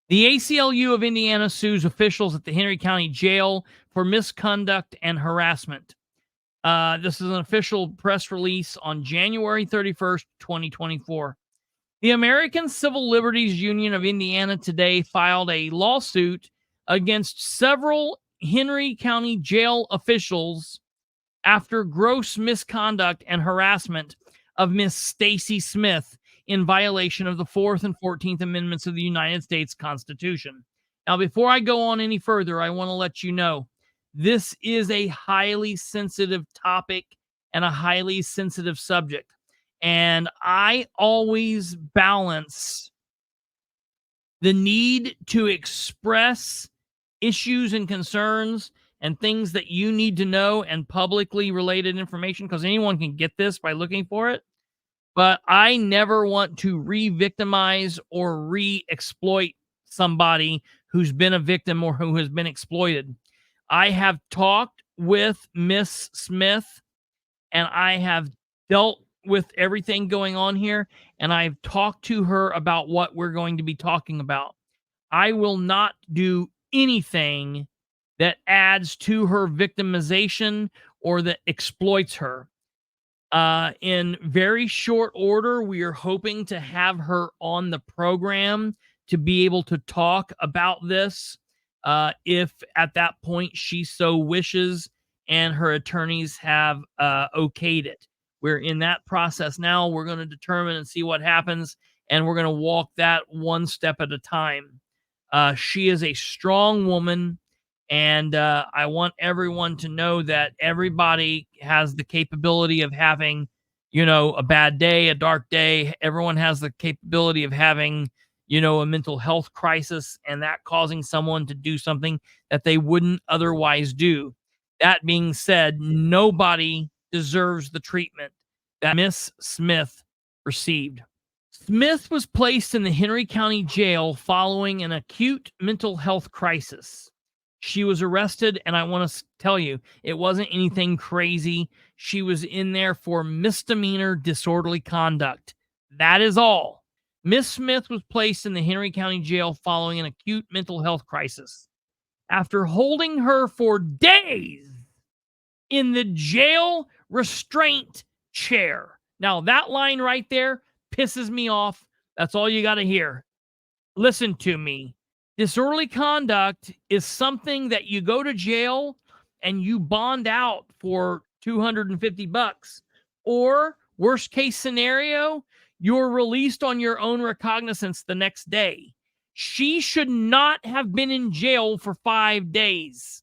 The ACLU of Indiana sues officials at the Henry County Jail for misconduct and harassment. This is an official press release on January 31st, 2024. The American Civil Liberties Union of Indiana today filed a lawsuit against several Henry County Jail officials after gross misconduct and harassment of Miss Stacey Smith in violation of the 4th and 14th Amendments of the United States Constitution. Now, before I go on any further, I want to let you know this is a highly sensitive topic and a highly sensitive subject. And I always balance the need to express issues and concerns and things that you need to know and publicly related information, because anyone can get this by looking for it. But I never want to re-victimize or re-exploit somebody who's been a victim or who has been exploited. I have talked with Miss Smith, and I have dealt with everything going on here, and I've talked to her about what we're going to be talking about. I will not do anything that adds to her victimization or that exploits her. In very short order, we are hoping to have her on the program to be able to talk about this, if at that point she so wishes and her attorneys have okayed it. We're in that process now. We're going to determine and see what happens, and we're going to walk that one step at a time. She is a strong woman, and I want everyone to know that everybody has the capability of having, a bad day, a dark day. Everyone has the capability of having, a mental health crisis, and that causing someone to do something that they wouldn't otherwise do. That being said, nobody deserves the treatment that Miss Smith received. Smith was placed in the Henry County Jail following an acute mental health crisis. She was arrested, and I want to tell you, it wasn't anything crazy. She was in there for misdemeanor disorderly conduct. That is all. Miss Smith was placed in the Henry County Jail following an acute mental health crisis. After holding her for days in the jail restraint chair. Now, that line right there pisses me off. That's all you got to hear. Listen to me. Disorderly conduct is something that you go to jail and you bond out for $250. Or, worst case scenario, you're released on your own recognizance the next day. She should not have been in jail for 5 days.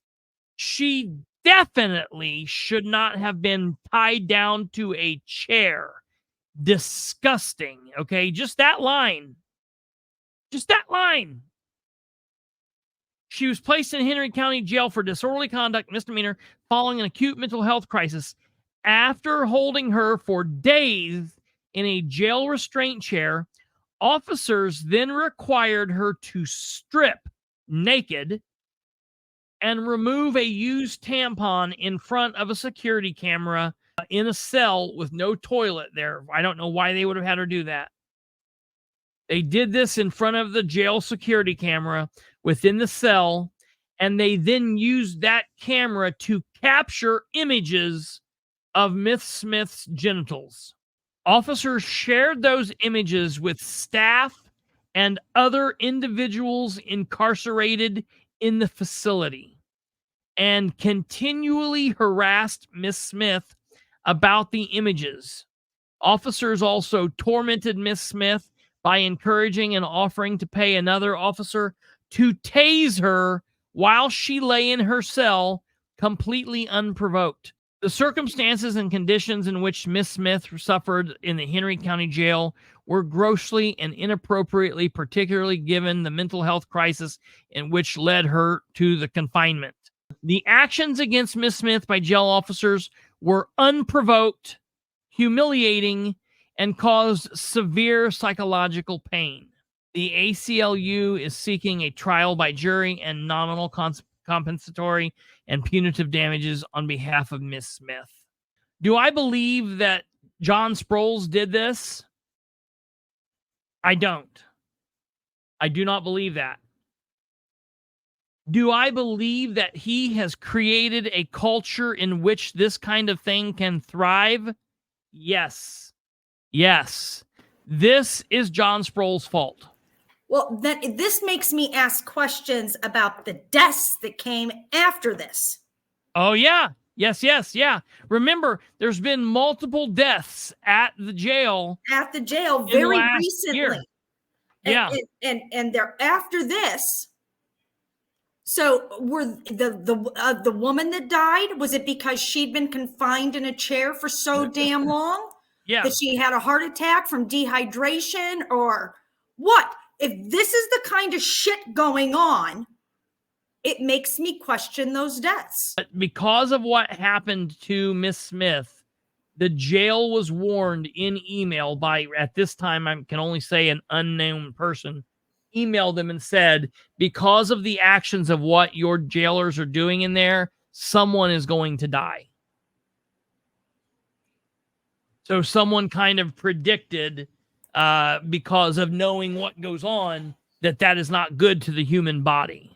She definitely should not have been tied down to a chair. Disgusting. Okay, just that line. Just that line. She was placed in Henry County Jail for disorderly conduct misdemeanor following an acute mental health crisis. After holding her for days in a jail restraint chair, officers then required her to strip naked and remove a used tampon in front of a security camera in a cell with no toilet there. I don't know why they would have had her do that. They did this in front of the jail security camera within the cell, and they then used that camera to capture images of Miss Smith's genitals. Officers shared those images with staff and other individuals incarcerated in the facility and continually harassed Miss Smith about the images. Officers also tormented Miss Smith by encouraging and offering to pay another officer to tase her while she lay in her cell, completely unprovoked. The circumstances and conditions in which Miss Smith suffered in the Henry County Jail were grossly and inappropriately, particularly given the mental health crisis in which led her to the confinement. The actions against Miss Smith by jail officers were unprovoked, humiliating, and caused severe psychological pain. The ACLU is seeking a trial by jury and nominal compensatory and punitive damages on behalf of Miss Smith. Do I believe that John Sproles did this? I don't. I do not believe that. Do I believe that he has created a culture in which this kind of thing can thrive? Yes. Yes. This is John Sproles' fault. Well, then this makes me ask questions about the deaths that came after this. Oh, yeah. Yes, yeah. Remember, there's been multiple deaths at the jail. Very recently. Year. Yeah. And they're after this. So were the woman that died, was it because she'd been confined in a chair for so damn long? Yeah. That she had a heart attack from dehydration or what? If this is the kind of shit going on, it makes me question those deaths. But because of what happened to Miss Smith, the jail was warned in email by, at this time, I can only say an unknown person, emailed them and said, because of the actions of what your jailers are doing in there, someone is going to die. So someone kind of predicted, because of knowing what goes on, that is not good to the human body.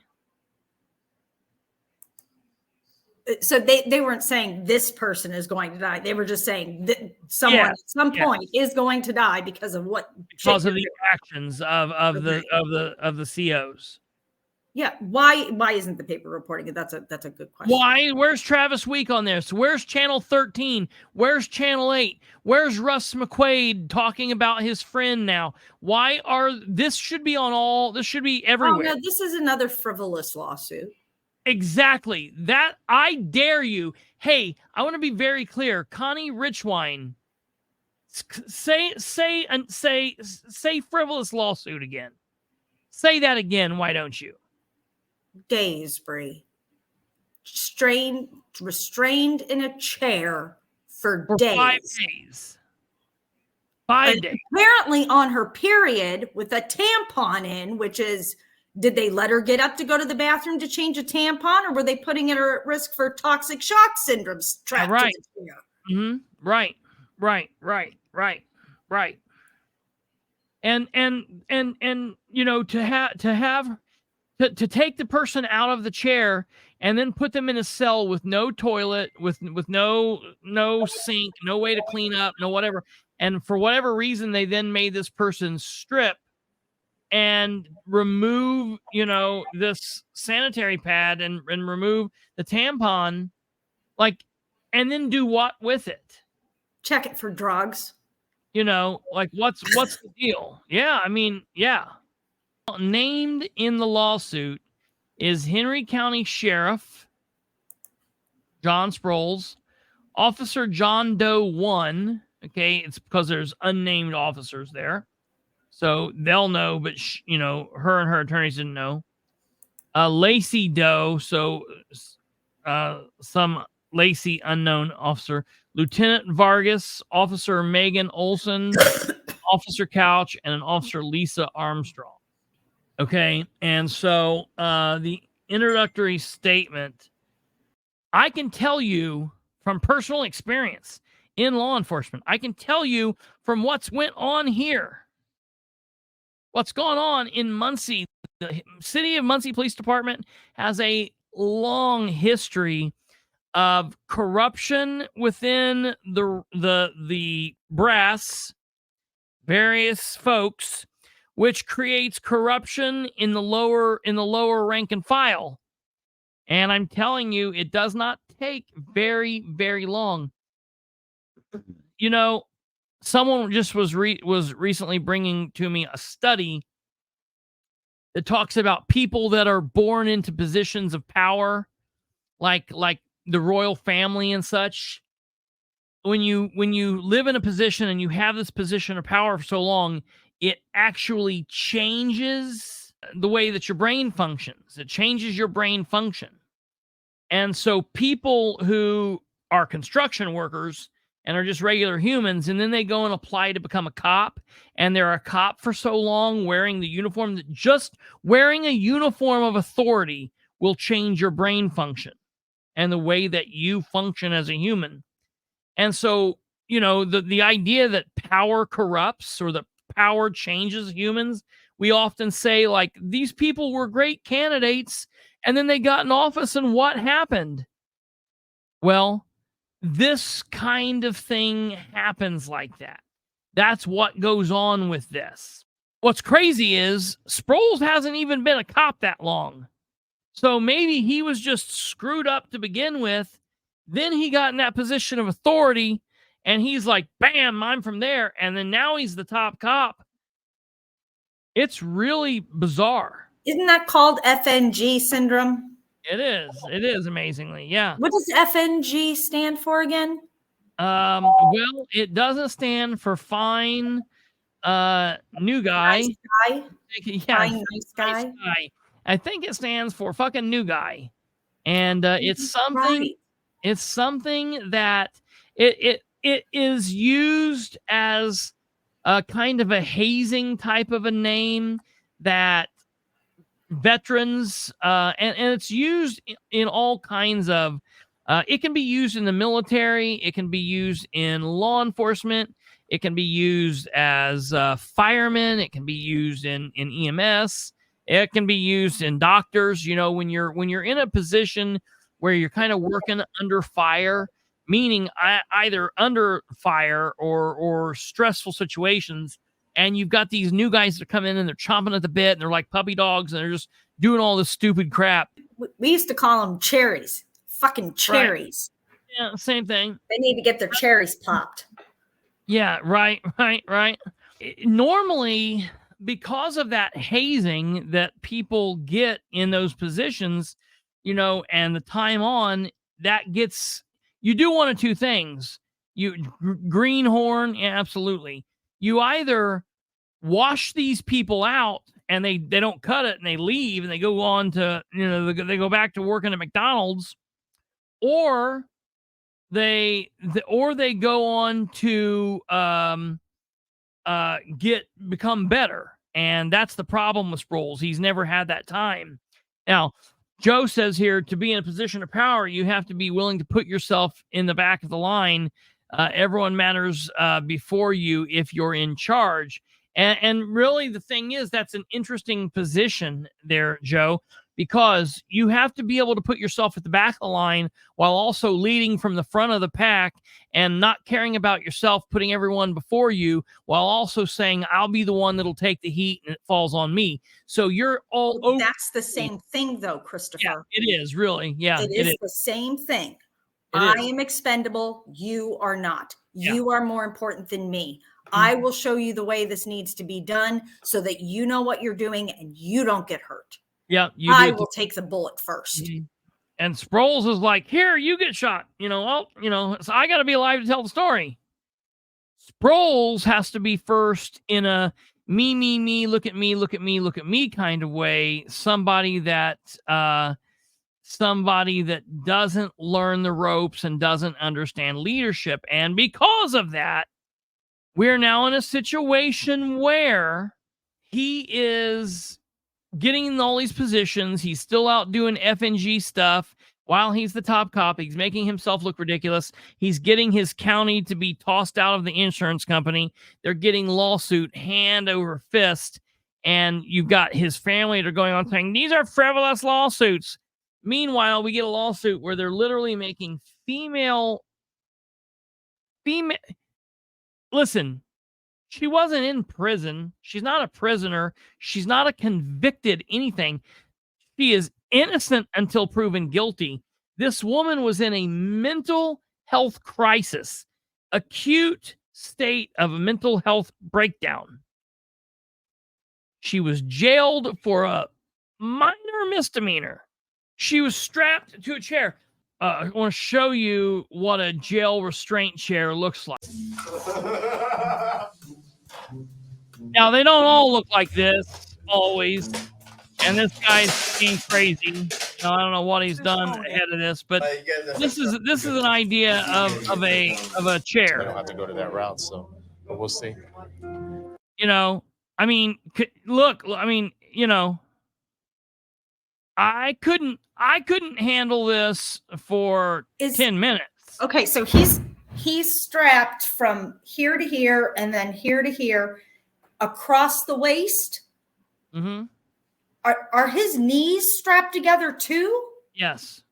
So they weren't saying this person is going to die. They were just saying that someone at some point is going to die because of what, because of the actions of the COs. Yeah. Why isn't the paper reporting it? That's a good question. Why? Where's Travis Week on this? Where's Channel 13? Where's Channel 8? Where's Russ McQuaid talking about his friend now? Why are this should be on all? This should be everywhere. Oh, no, this is another frivolous lawsuit. Exactly. That I dare you. Hey, I want to be very clear. Connie Richwine, say frivolous lawsuit again. Say that again. Why don't you? Days, Bree. Restrained in a chair for days. 5 days. 5 days. Apparently on her period with a tampon in, which is, did they let her get up to go to the bathroom to change a tampon, or were they putting her at risk for toxic shock syndrome trapped in the chair? Mm-hmm. Right. And you know, to take the person out of the chair and then put them in a cell with no toilet, with no sink, no way to clean up, no whatever. And for whatever reason, they then made this person strip and remove, this sanitary pad and remove the tampon, and then do what with it? Check it for drugs. What's the deal? Yeah, I mean, yeah. Named in the lawsuit is Henry County Sheriff John Sproles, Officer John Doe 1. Okay, it's because there's unnamed officers there. So they'll know, but her and her attorneys didn't know. Lacey Doe, so some Lacey unknown officer. Lieutenant Vargas, Officer Megan Olson, Officer Couch, and an Officer Lisa Armstrong. Okay, and so the introductory statement, I can tell you from personal experience in law enforcement, I can tell you from what's went on here. What's gone on in Muncie, the city of Muncie Police Department has a long history of corruption within the brass, various folks, which creates corruption in the lower rank and file. And I'm telling you, it does not take very, very long. Someone just was recently bringing to me a study that talks about people that are born into positions of power, like the royal family and such. When you live in a position and you have this position of power for so long, it actually changes the way that your brain functions. It changes your brain function. And so people who are construction workers and are just regular humans, and then they go and apply to become a cop, and they're a cop for so long wearing the uniform that just wearing a uniform of authority will change your brain function and the way that you function as a human. And so, the idea that power corrupts or that power changes humans, we often say, like, these people were great candidates, and then they got in office, and what happened? Well, this kind of thing happens like that. That's what goes on with this. What's crazy is Sproles hasn't even been a cop that long. So maybe he was just screwed up to begin with. Then he got in that position of authority, and he's like, bam, I'm from there. And then now he's the top cop. It's really bizarre. Isn't that called FNG syndrome? It is. It is, amazingly. Yeah. What does FNG stand for again? Well, it doesn't stand for fine new guy. Nice guy. Yeah, Fine, nice guy. I think it stands for fucking new guy. And it's something Right. it's something that it is used as a kind of a hazing type of a name that veterans and it's used in all kinds of it can be used in the military, it can be used in law enforcement, it can be used as firemen, it can be used in EMS, it can be used in doctors. You know, when you're in a position where you're kind of working under fire, meaning either under fire or stressful situations, and you've got these new guys that come in and they're chomping at the bit and they're like puppy dogs and they're just doing all this stupid crap. We used to call them cherries. Fucking cherries. Right. Yeah, same thing. They need to get their cherries popped. Yeah, right. Normally, because of that hazing that people get in those positions, you know, and the time on, that gets, you do one of two things. You greenhorn, yeah, absolutely. You either wash these people out and they don't cut it and they leave and they go on to, you know, they go back to working at McDonald's, or they go on to become better. And that's the problem with Sproles. He's never had that time. Now, Joe says here, to be in a position of power, you have to be willing to put yourself in the back of the line. Everyone matters before you if you're in charge. And really, the thing is, that's an interesting position there, Joe, because you have to be able to put yourself at the back of the line while also leading from the front of the pack and not caring about yourself, putting everyone before you, while also saying, I'll be the one that'll take the heat and it falls on me. So you're all over. That's the same thing, though, Christopher. Yeah, it is, really. Yeah, it is the same thing. I am expendable. You are not. Yeah. You are more important than me. I will show you the way this needs to be done so that you know what you're doing and you don't get hurt. Yeah, I will take the bullet first. Mm-hmm. And Sproles is like, here, you get shot. You know, well, you know, so I got to be alive to tell the story. Sproles has to be first in a me, look at me kind of way. Somebody that doesn't learn the ropes and doesn't understand leadership. And because of that, we're now in a situation where he is getting in all these positions. He's still out doing FNG stuff while he's the top cop. He's making himself look ridiculous. He's getting his county to be tossed out of the insurance company. They're getting lawsuit hand over fist. And you've got his family that are going on saying, these are frivolous lawsuits. Meanwhile, we get a lawsuit where they're literally making female. Listen, she wasn't in prison. She's not a prisoner. She's not a convicted anything. She is innocent until proven guilty. This woman was in a mental health crisis, acute state of a mental health breakdown. She was jailed for a minor misdemeanor. She was strapped to a chair. I want to show you what a jail restraint chair looks like. Now, they don't all look like this, always. And this guy's being crazy. Now, I don't know what he's done ahead of this, but this is an idea of a chair. I don't have to go to that route, so but we'll see. You know, I mean, look, I mean, you know, I couldn't handle this for 10 minutes. Okay, so he's strapped from here to here and then here to here across the waist. Mm-hmm. Are his knees strapped together too? Yes.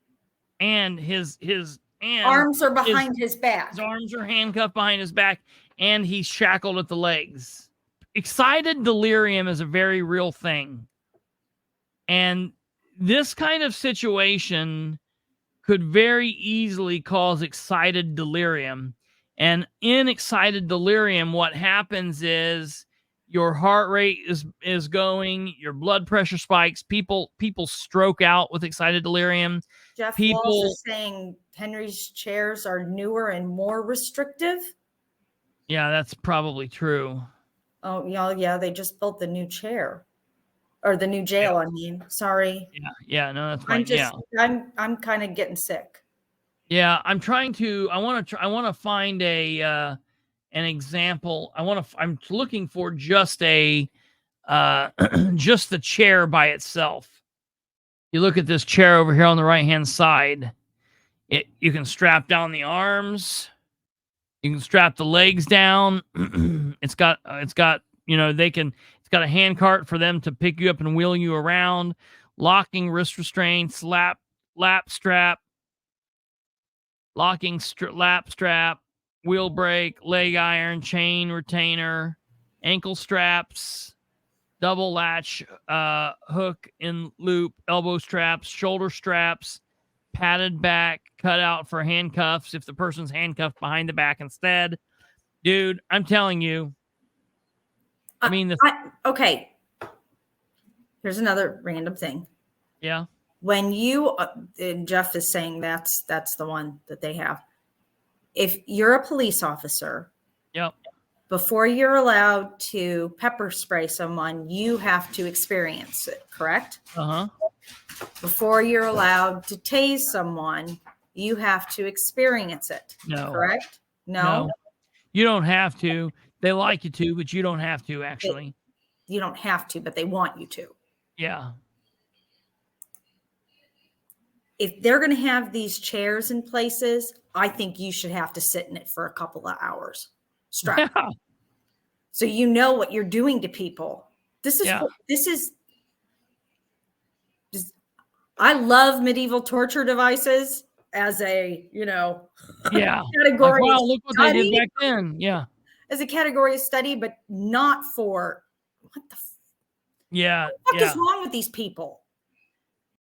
And his arms are behind his back. His arms are handcuffed behind his back, and he's shackled at the legs. Excited delirium is a very real thing. And this kind of situation could very easily cause excited delirium. And in excited delirium, what happens is your heart rate is going, your blood pressure spikes, people stroke out with excited delirium. Jeff Walsh is saying Henry's chairs are newer and more restrictive. Yeah, that's probably true. Oh, yeah, they just built the new chair. Or the new jail, yeah. I mean. Sorry. Yeah, no, that's fine. I'm kind of getting sick. Yeah, I'm trying to I want to find an example. I'm looking for just a just the chair by itself. You look at this chair over here on the right-hand side. You can strap down the arms. You can strap the legs down. It's got it's got a hand cart for them to pick you up and wheel you around, locking wrist restraints, lap strap, locking lap strap, wheel brake, leg iron, chain retainer, ankle straps, double latch, hook and loop, elbow straps, shoulder straps, padded back, cut out for handcuffs if the person's handcuffed behind the back instead. Dude, I'm telling you. I mean, okay. Here's another random thing. Yeah. When you, Jeff is saying that's the one that they have. If you're a police officer, yep. Before you're allowed to pepper spray someone, you have to experience it, correct? Uh-huh. Before you're allowed to tase someone, you have to experience it. No. Correct? No. You don't have to. They like you to, but you don't have to, actually. You don't have to, but they want you to. Yeah. If they're going to have these chairs in places, I think you should have to sit in it for a couple of hours. Strap. Yeah. So you know what you're doing to people. This is I love medieval torture devices as a, category. Wow, look what they did back then. Yeah. As a category of study, but not for what the fuck is wrong with these people?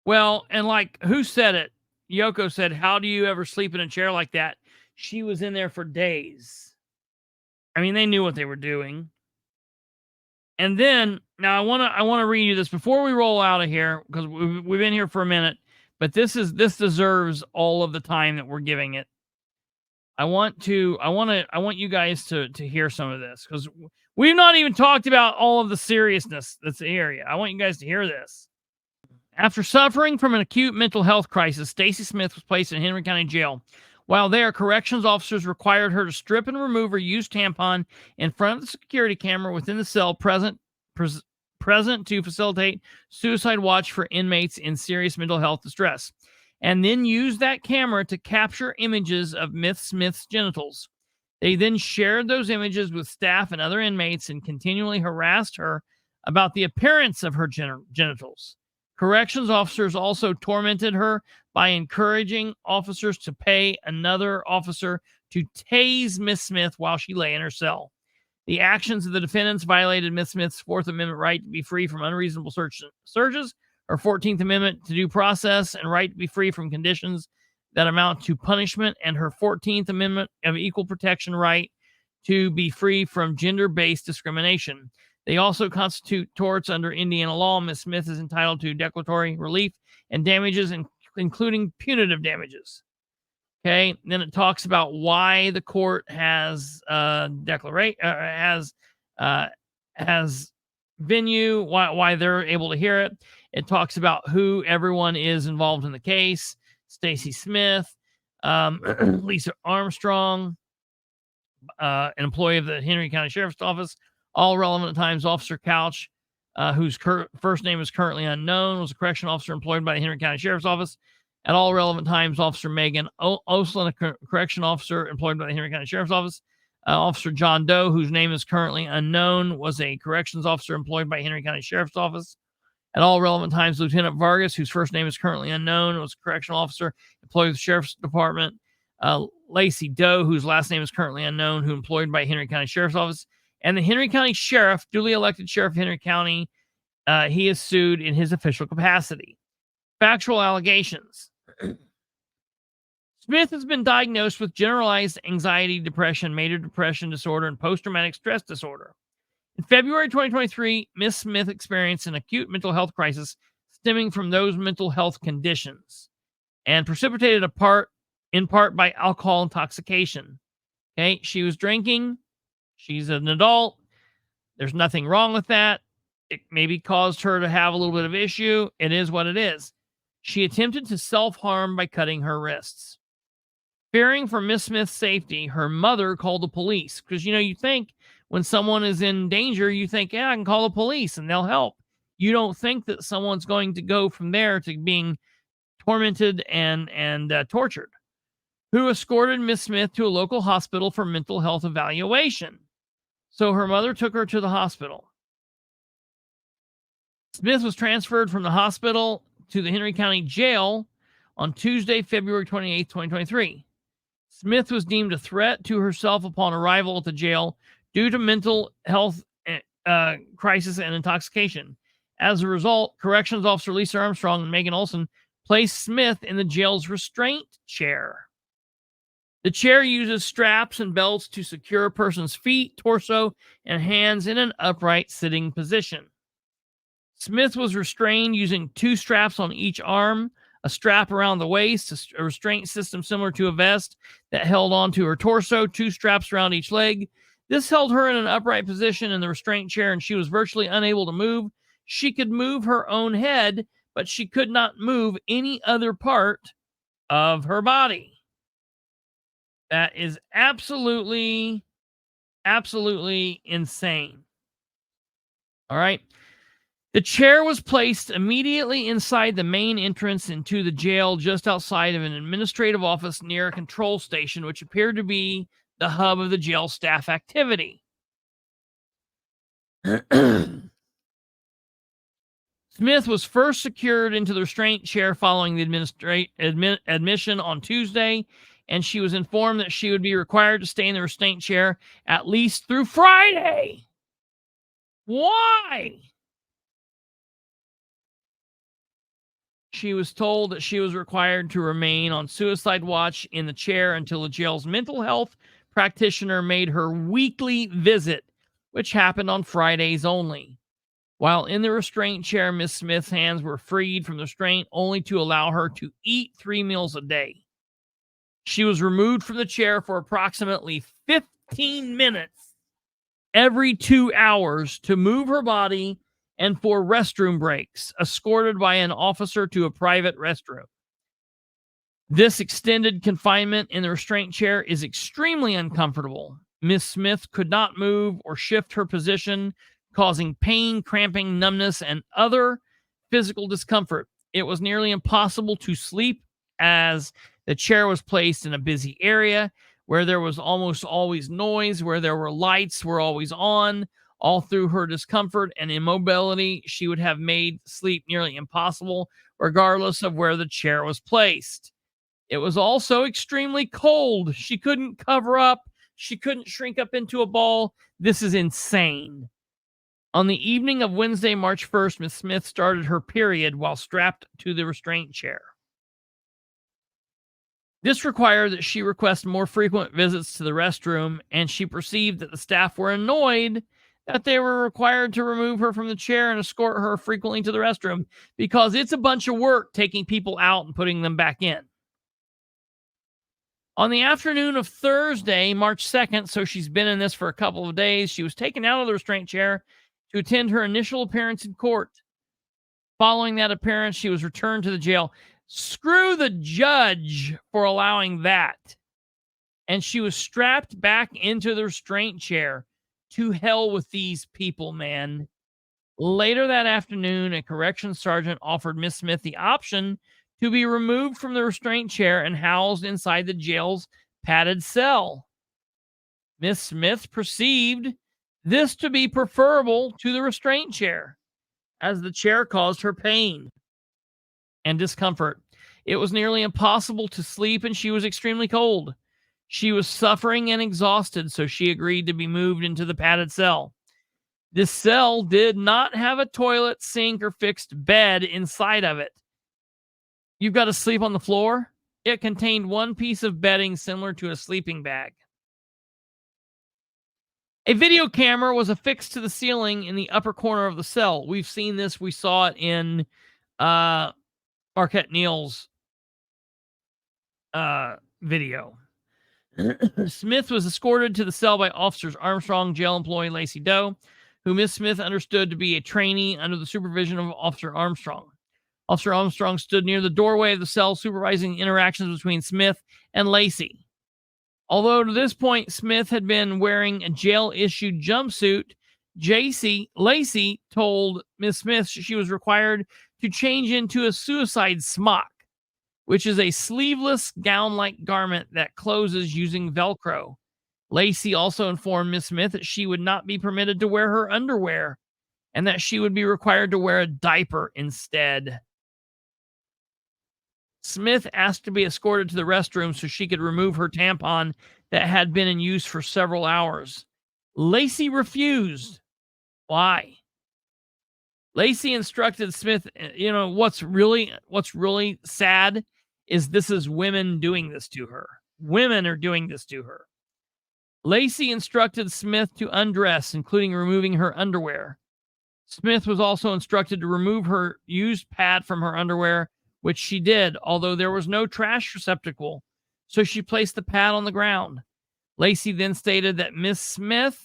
Well, and like, who said it? Yoko said, "How do you ever sleep in a chair like that?" She was in there for days. I mean, they knew what they were doing. And then, now I want to read you this before we roll out of here, because we've been here for a minute, but this deserves all of the time that we're giving it. I want you guys to hear some of this, because we've not even talked about all of the seriousness that's here. I want you guys to hear this. After suffering from an acute mental health crisis, Stacey Smith was placed in Henry County Jail. While there, corrections officers required her to strip and remove her used tampon in front of the security camera within the cell present to facilitate suicide watch for inmates in serious mental health distress, and then use that camera to capture images of Miss Smith's genitals. They then shared those images with staff and other inmates and continually harassed her about the appearance of her genitals. Corrections officers also tormented her by encouraging officers to pay another officer to tase Miss Smith while she lay in her cell. The actions of the defendants violated Miss Smith's Fourth Amendment right to be free from unreasonable searches, her 14th Amendment to due process and right to be free from conditions that amount to punishment, and her 14th Amendment of equal protection right to be free from gender-based discrimination. They also constitute torts under Indiana law. Ms. Smith is entitled to declaratory relief and damages, including punitive damages. Okay, then it talks about why the court has venue, why they're able to hear it. It talks about who everyone is involved in the case: Stacey Smith, Lisa Armstrong, an employee of the Henry County Sheriff's Office. All relevant times, Officer Couch, whose first name is currently unknown, was a correction officer employed by the Henry County Sheriff's Office. At all relevant times, Officer Megan Oslin, a correction officer employed by the Henry County Sheriff's Office. Officer John Doe, whose name is currently unknown, was a corrections officer employed by Henry County Sheriff's Office. At all relevant times, Lieutenant Vargas, whose first name is currently unknown, was a correctional officer employed with the Sheriff's Department. Lacey Doe, whose last name is currently unknown, who employed by Henry County Sheriff's Office. And the Henry County Sheriff, duly elected Sheriff of Henry County, he is sued in his official capacity. Factual allegations. Smith has been diagnosed with generalized anxiety, depression, major depression disorder, and post-traumatic stress disorder. In February 2023, Ms. Smith experienced an acute mental health crisis stemming from those mental health conditions and precipitated in part by alcohol intoxication. Okay, she was drinking. She's an adult. There's nothing wrong with that. It maybe caused her to have a little bit of issue. It is what it is. She attempted to self-harm by cutting her wrists. Fearing for Miss Smith's safety, her mother called the police. Because, you think when someone is in danger, you think, yeah, I can call the police and they'll help. You don't think that someone's going to go from there to being tormented and tortured. Who escorted Miss Smith to a local hospital for mental health evaluation. So her mother took her to the hospital. Smith was transferred from the hospital to the Henry County Jail on Tuesday, February 28, 2023. Smith was deemed a threat to herself upon arrival at the jail due to mental health crisis and intoxication. As a result, Corrections Officer Lisa Armstrong and Megan Olson placed Smith in the jail's restraint chair. The chair uses straps and belts to secure a person's feet, torso, and hands in an upright sitting position. Smith was restrained using 2 straps on each arm, a strap around the waist, a restraint system similar to a vest that held onto her torso, 2 straps around each leg. This held her in an upright position in the restraint chair, and she was virtually unable to move. She could move her own head, but she could not move any other part of her body. That is absolutely insane. All right. The chair was placed immediately inside the main entrance into the jail, just outside of an administrative office near a control station, which appeared to be the hub of the jail staff activity. Smith was first secured into the restraint chair following the admission on Tuesday, and she was informed that she would be required to stay in the restraint chair at least through Friday. Why? She was told that she was required to remain on suicide watch in the chair until the jail's mental health practitioner made her weekly visit, which happened on Fridays only. While in the restraint chair, Miss Smith's hands were freed from the restraint only to allow her to eat 3 meals a day. She was removed from the chair for approximately 15 minutes every 2 hours to move her body and for restroom breaks, escorted by an officer to a private restroom. This extended confinement in the restraint chair is extremely uncomfortable. Miss Smith could not move or shift her position, causing pain, cramping, numbness, and other physical discomfort. It was nearly impossible to sleep as the chair was placed in a busy area where there was almost always noise, where there were lights were always on. All through her discomfort and immobility, she would have made sleep nearly impossible, regardless of where the chair was placed. It was also extremely cold. She couldn't cover up. She couldn't shrink up into a ball. This is insane. On the evening of Wednesday, March 1st, Ms. Smith started her period while strapped to the restraint chair. This required that she request more frequent visits to the restroom, and she perceived that the staff were annoyed that they were required to remove her from the chair and escort her frequently to the restroom, because it's a bunch of work taking people out and putting them back in. On the afternoon of Thursday, March 2nd, so she's been in this for a couple of days, she was taken out of the restraint chair to attend her initial appearance in court. Following that appearance, she was returned to the jail. Screw the judge for allowing that. And she was strapped back into the restraint chair. To hell with these people, man. Later that afternoon, a corrections sergeant offered Miss Smith the option to be removed from the restraint chair and housed inside the jail's padded cell. Miss Smith perceived this to be preferable to the restraint chair, as the chair caused her pain and discomfort. It was nearly impossible to sleep, and she was extremely cold. She was suffering and exhausted, so she agreed to be moved into the padded cell. This cell did not have a toilet, sink, or fixed bed inside of it. You've got to sleep on the floor? It contained one piece of bedding similar to a sleeping bag. A video camera was affixed to the ceiling in the upper corner of the cell. We've seen this. We saw it in Marquette Neal's video. Smith was escorted to the cell by officers Armstrong, jail employee Lacey Doe, who Miss Smith understood to be a trainee under the supervision of Officer Armstrong. Officer Armstrong stood near the doorway of the cell, supervising interactions between Smith and Lacey. Although to this point Smith had been wearing a jail-issued jumpsuit, Lacey told Miss Smith she was required to change into a suicide smock, which is a sleeveless gown-like garment that closes using Velcro. Lacey also informed Miss Smith that she would not be permitted to wear her underwear and that she would be required to wear a diaper instead. Smith asked to be escorted to the restroom so she could remove her tampon that had been in use for several hours. Lacey refused. Why? Lacey instructed Smith, what's really sad is this is women doing this to her. Women are doing this to her. Lacey instructed Smith to undress, including removing her underwear. Smith was also instructed to remove her used pad from her underwear, which she did, although there was no trash receptacle, so she placed the pad on the ground. Lacey then stated that Miss Smith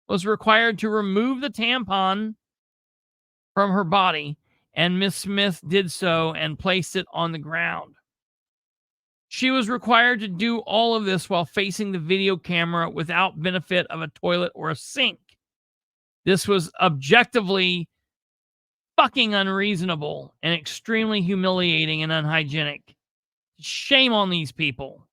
was required to remove the tampon from her body, and Miss Smith did so and placed it on the ground. She was required to do all of this while facing the video camera without benefit of a toilet or a sink. This was objectively fucking unreasonable and extremely humiliating and unhygienic. Shame on these people.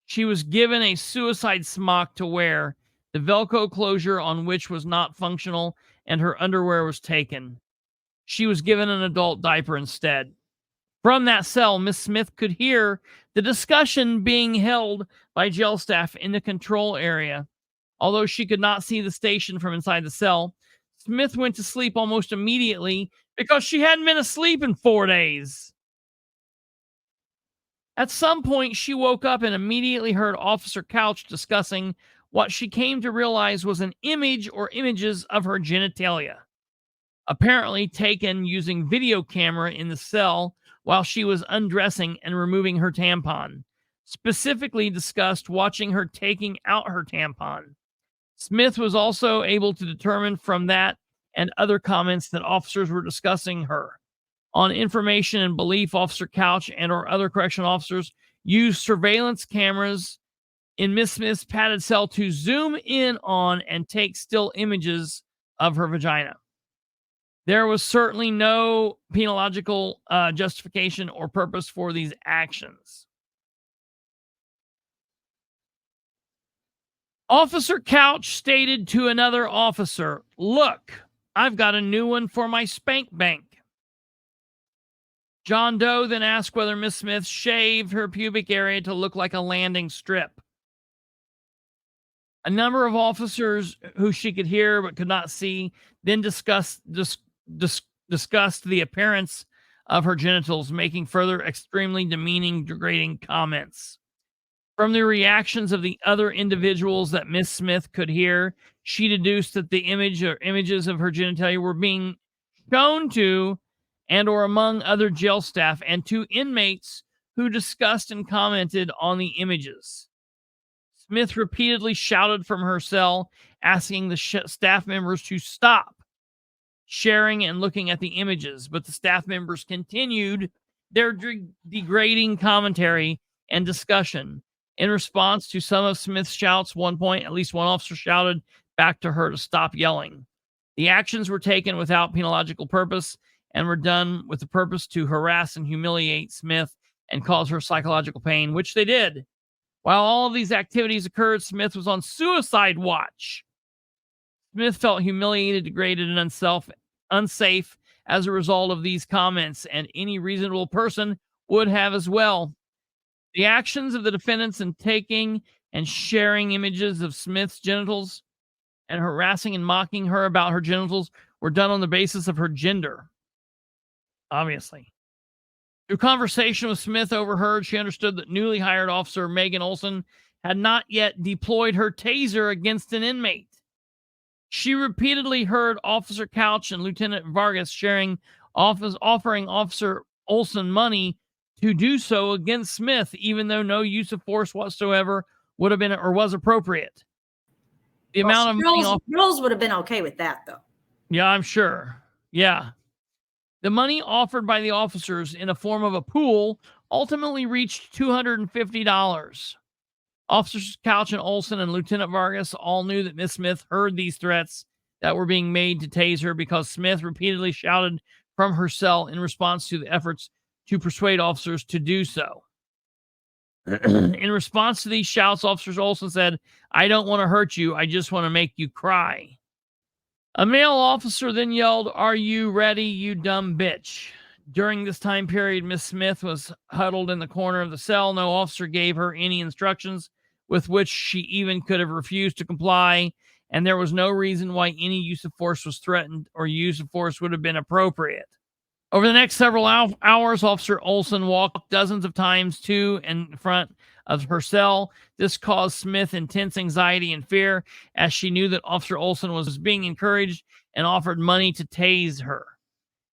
She was given a suicide smock to wear, the Velcro closure on which was not functional, and her underwear was taken. She was given an adult diaper instead. From that cell, Miss Smith could hear the discussion being held by jail staff in the control area. Although she could not see the station from inside the cell, Smith went to sleep almost immediately because she hadn't been asleep in 4 days. At some point, she woke up and immediately heard Officer Couch discussing what she came to realize was an image or images of her genitalia, apparently taken using video camera in the cell while she was undressing and removing her tampon. Specifically discussed watching her taking out her tampon. Smith was also able to determine from that and other comments that officers were discussing her. On information and belief, Officer Couch and or other correctional officers used surveillance cameras in Miss Smith's padded cell to zoom in on and take still images of her vagina. There was certainly no penological justification or purpose for these actions. Officer Couch stated to another officer, "Look, I've got a new one for my spank bank." John Doe then asked whether Miss Smith shaved her pubic area to look like a landing strip. A number of officers who she could hear but could not see then discussed the appearance of her genitals, making further extremely demeaning, degrading comments. From the reactions of the other individuals that Miss Smith could hear, she deduced that the image or images of her genitalia were being shown to and or among other jail staff and to inmates who discussed and commented on the images. Smith repeatedly shouted from her cell, asking the staff members to stop sharing and looking at the images, but the staff members continued their degrading commentary and discussion. In response to some of Smith's shouts, one point, at least one officer shouted back to her to stop yelling. The actions were taken without penological purpose and were done with the purpose to harass and humiliate Smith and cause her psychological pain, which they did. While all of these activities occurred, Smith was on suicide watch. Smith felt humiliated, degraded, and unsafe as a result of these comments, and any reasonable person would have as well. The actions of the defendants in taking and sharing images of Smith's genitals and harassing and mocking her about her genitals were done on the basis of her gender. Obviously. Through conversation with Smith overheard, she understood that newly hired officer Megan Olson had not yet deployed her taser against an inmate. She repeatedly heard Officer Couch and Lieutenant Vargas offering Officer Olson money to do so against Smith, even though no use of force whatsoever would have been or was appropriate. The amount of money Sproles would have been okay with that, though. Yeah, I'm sure. Yeah. The money offered by the officers in a form of a pool ultimately reached $250. Officers Couch and Olson and Lieutenant Vargas all knew that Miss Smith heard these threats that were being made to tase her because Smith repeatedly shouted from her cell in response to the efforts to persuade officers to do so. In response to these shouts, Officer Olson said, "I don't want to hurt you. I just want to make you cry." A male officer then yelled, "Are you ready, you dumb bitch?" During this time period, Miss Smith was huddled in the corner of the cell. No officer gave her any instructions with which she even could have refused to comply, and there was no reason why any use of force was threatened or use of force would have been appropriate. Over the next several hours, Officer Olson walked dozens of times to and front of her cell. This caused Smith intense anxiety and fear, as she knew that Officer Olson was being encouraged and offered money to tase her.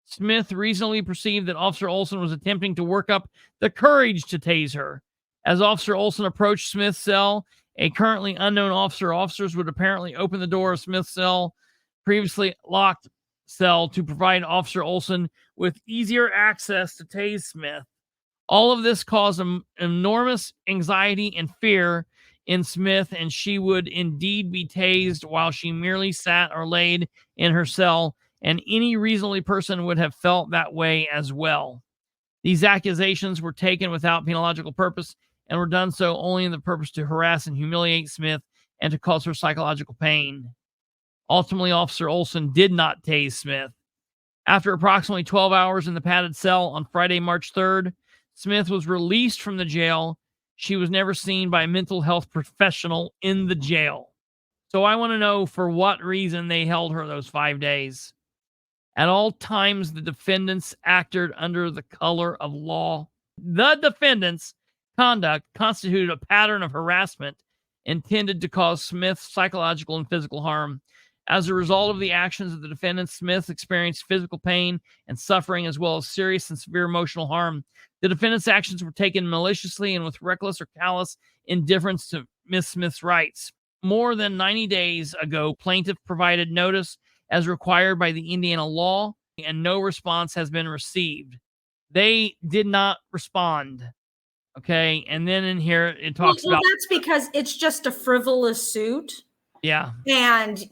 Smith reasonably perceived that Officer Olson was attempting to work up the courage to tase her. As Officer Olson approached Smith's cell, a currently unknown officers would apparently open the door of Smith's cell, previously locked cell, to provide Officer Olson with easier access to tase Smith. All of this caused enormous anxiety and fear in Smith, and she would indeed be tased while she merely sat or laid in her cell, and any reasonable person would have felt that way as well. These accusations were taken without penological purpose and were done so only in the purpose to harass and humiliate Smith and to cause her psychological pain. Ultimately, Officer Olson did not tase Smith. After approximately 12 hours in the padded cell on Friday, March 3rd, Smith was released from the jail. She was never seen by a mental health professional in the jail. So I want to know for what reason they held her those 5 days. At all times, the defendants acted under the color of law. The defendants' conduct constituted a pattern of harassment intended to cause Smith psychological and physical harm. As a result of the actions of the defendants, Smith experienced physical pain and suffering, as well as serious and severe emotional harm. The defendants' actions were taken maliciously and with reckless or callous indifference to Miss Smith's rights. More than 90 days ago, plaintiff provided notice as required by the Indiana law, and no response has been received. They did not respond. Okay, and then in here it talks about... that's because it's just a frivolous suit. Yeah. And,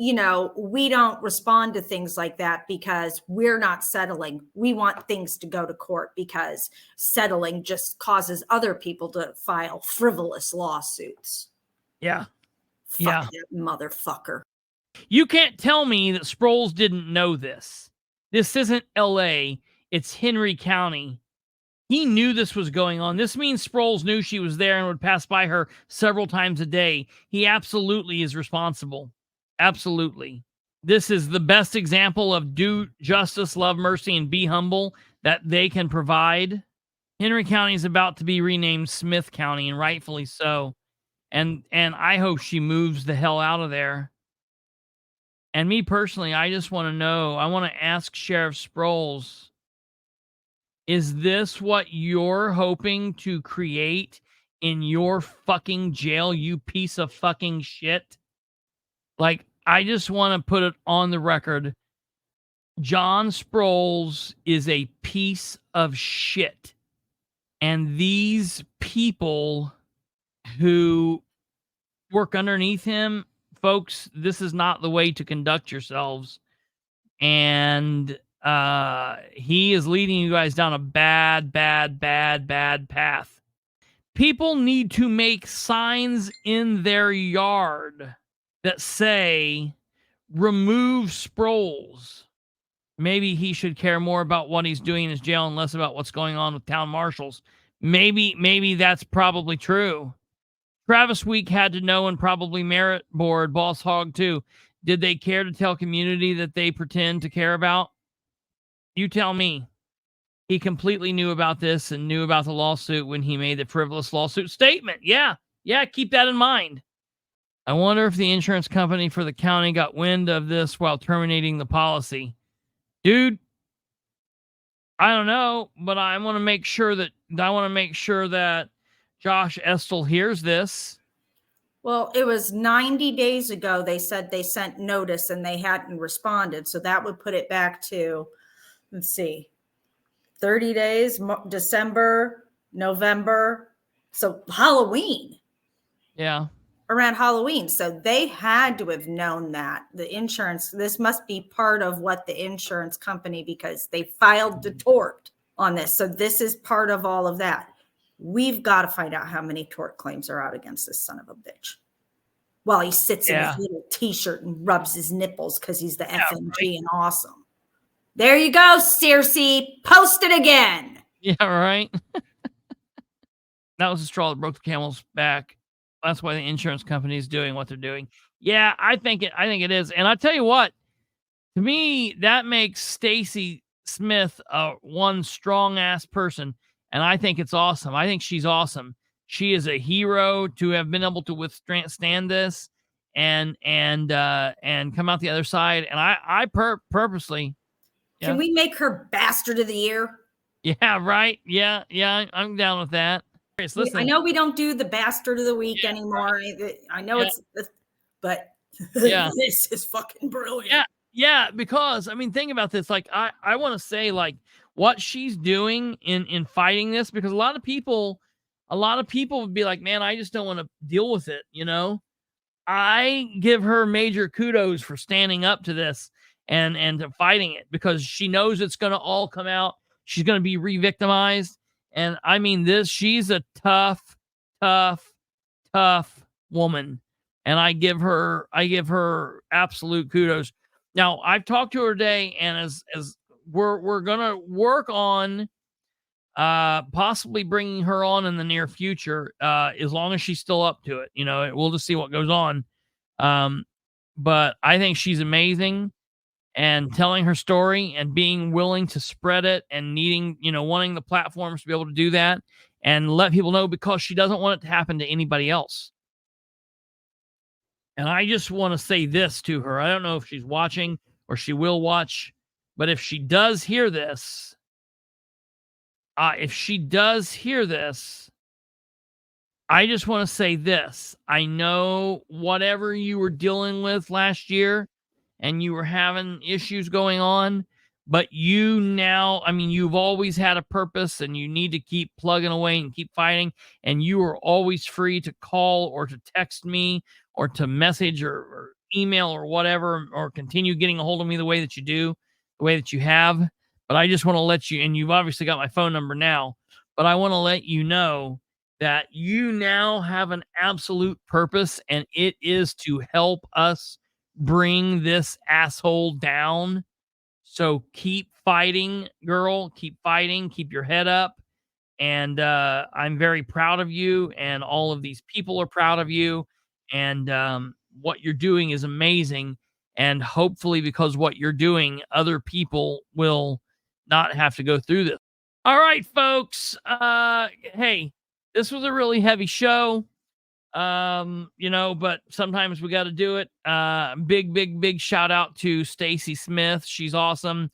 we don't respond to things like that because we're not settling. We want things to go to court because settling just causes other people to file frivolous lawsuits. Yeah. Fuck that motherfucker. You can't tell me that Sproles didn't know this. This isn't LA. It's Henry County. He knew this was going on. This means Sproles knew she was there and would pass by her several times a day. He absolutely is responsible. Absolutely. This is the best example of do justice, love mercy, and be humble that they can provide. Henry County is about to be renamed Smith County, and rightfully so. And I hope she moves the hell out of there. And me personally, I just want to know, I want to ask Sheriff Sproles, is this what you're hoping to create in your fucking jail, you piece of fucking shit? Like, I just want to put it on the record. John Sproles is a piece of shit. And these people who work underneath him, folks, this is not the way to conduct yourselves. And he is leading you guys down a bad path. People need to make signs in their yard that say, remove Sproles. Maybe he should care more about what he's doing in his jail and less about what's going on with town marshals. Maybe that's probably true. Travis Week had to know, and probably Merit Board, Boss Hog too. Did they care to tell community that they pretend to care about? You tell me. He completely knew about this and knew about the lawsuit when he made the frivolous lawsuit statement. Yeah, keep that in mind. I wonder if the insurance company for the county got wind of this while terminating the policy. Dude, I don't know, but I want to make sure that Josh Estel hears this. Well, it was 90 days ago. They said they sent notice and they hadn't responded. So that would put it back to, let's see, 30 days, December, November. So Halloween. Yeah. Around Halloween. So they had to have known that the insurance, this must be part of what the insurance company, because they filed the tort on this. So this is part of all of that. We've got to find out how many tort claims are out against this son of a bitch while he sits in his little t-shirt and rubs his nipples because he's the FMG and awesome. There you go, Circe. Post it again. Yeah, right. That was the straw that broke the camel's back. That's why the insurance company is doing what they're doing. Yeah, I think it is. And I tell you what, to me, that makes Stacey Smith one strong ass person. And I think it's awesome. I think she's awesome. She is a hero to have been able to withstand this and come out the other side. And I purposely. Yeah. Can we make her bastard of the year? Yeah, right. Yeah, I'm down with that. Listen. I know we don't do the bastard of the week anymore. Right. I know it's, but this is fucking brilliant. Yeah, because I mean, think about this. Like, I want to say, like, what she's doing in fighting this, because a lot of people would be like, man, I just don't want to deal with it. You know, I give her major kudos for standing up to this and to fighting it, because she knows it's going to all come out. She's going to be re-victimized. And I mean, she's a tough woman. And I give her absolute kudos. Now, I've talked to her today, and as we're going to work on possibly bringing her on in the near future, as long as she's still up to it. You know, we'll just see what goes on. But I think she's amazing, and telling her story and being willing to spread it and wanting the platforms to be able to do that and let people know, because she doesn't want it to happen to anybody else. And I just want to say this to her. I don't know if she's watching or she will watch, but if she does hear this, I just want to say this. I know whatever you were dealing with last year and you were having issues going on, but you've always had a purpose, and you need to keep plugging away and keep fighting. And you are always free to call or to text me or to message or email or whatever, or continue getting a hold of me the way that you do, the way that you have. But I just want to let you, and you've obviously got my phone number now, but I want to let you know that you now have an absolute purpose, and it is to help us bring this asshole down. So keep fighting, girl. Keep fighting. Keep your head up. And I'm very proud of you, and all of these people are proud of you. And what you're doing is amazing. And hopefully, because what you're doing, other people will not have to go through this. All right, folks. Hey, this was a really heavy show. But sometimes we got to do it. Big shout out to Stacey Smith. She's awesome.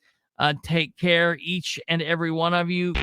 Take care, each and every one of you.